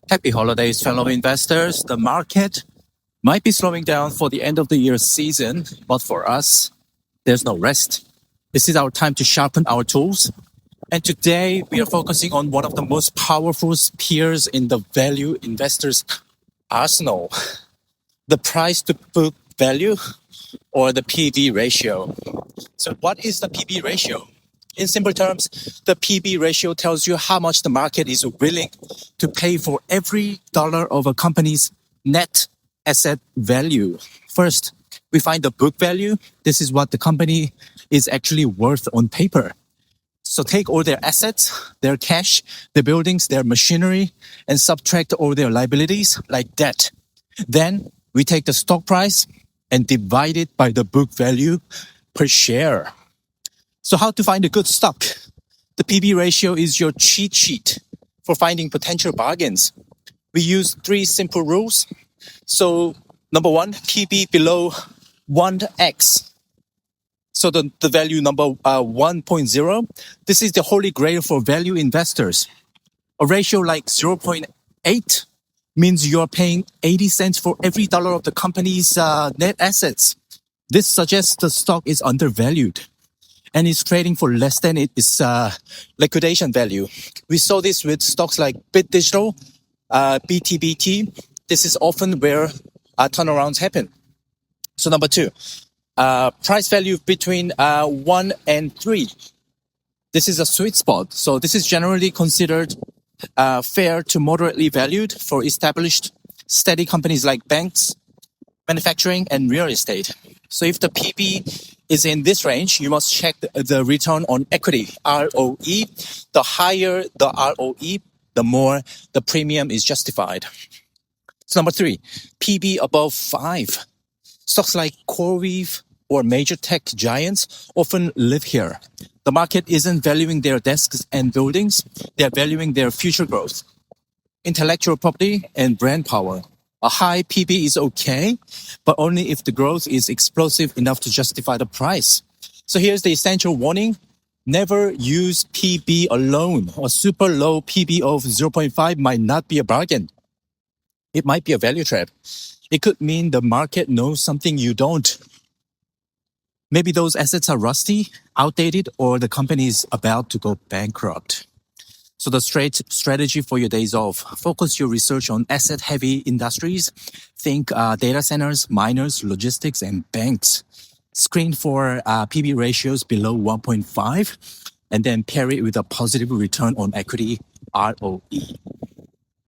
Happy holidays, fellow investors. The market might be slowing down for the end of the year season, but for us, there's no rest. This is our time to sharpen our tools. And today we are focusing on one of the most powerful spears in the value investors' arsenal, the price to book value or the PB ratio. So what is the PB ratio? In simple terms, the PB ratio tells you how much the market is willing to pay for every dollar of a company's net asset value. First, we find the book value. This is what the company is actually worth on paper. So take all their assets, their cash, their buildings, their machinery, and subtract all their liabilities like debt. Then we take the stock price and divide it by the book value per share. So how to find a good stock? The PB ratio is your cheat sheet for finding potential bargains. We use 3 simple rules. So number 1, PB below 1x. So the value number 1.0, this is the holy grail for value investors. A ratio like 0.8 means you're paying 80 cents for every dollar of the company's net assets. This suggests the stock is undervalued and is trading for less than its liquidation value. We saw this with stocks like Bit Digital, BTBT. This is often where turnarounds happen. So number 2, price value between 1 and 3. This is a sweet spot. So this is generally considered fair to moderately valued for established steady companies like banks, manufacturing, and real estate. So if the PB is in this range, you must check the return on equity, ROE. The higher the ROE, the more the premium is justified. So number 3, PB above 5. Stocks like CoreWeave or major tech giants often live here. The market isn't valuing their desks and buildings, they're valuing their future growth, intellectual property, and brand power. A high PB is okay, but only if the growth is explosive enough to justify the price. So here's the essential warning. Never use PB alone. A super low PB of 0.5 might not be a bargain. It might be a value trap. It could mean the market knows something you don't. Maybe those assets are rusty, outdated, or the company is about to go bankrupt. So the strategy for your days off, focus your research on asset-heavy industries. Think data centers, miners, logistics, and banks. Screen for PB ratios below 1.5, and then pair it with a positive return on equity, ROE.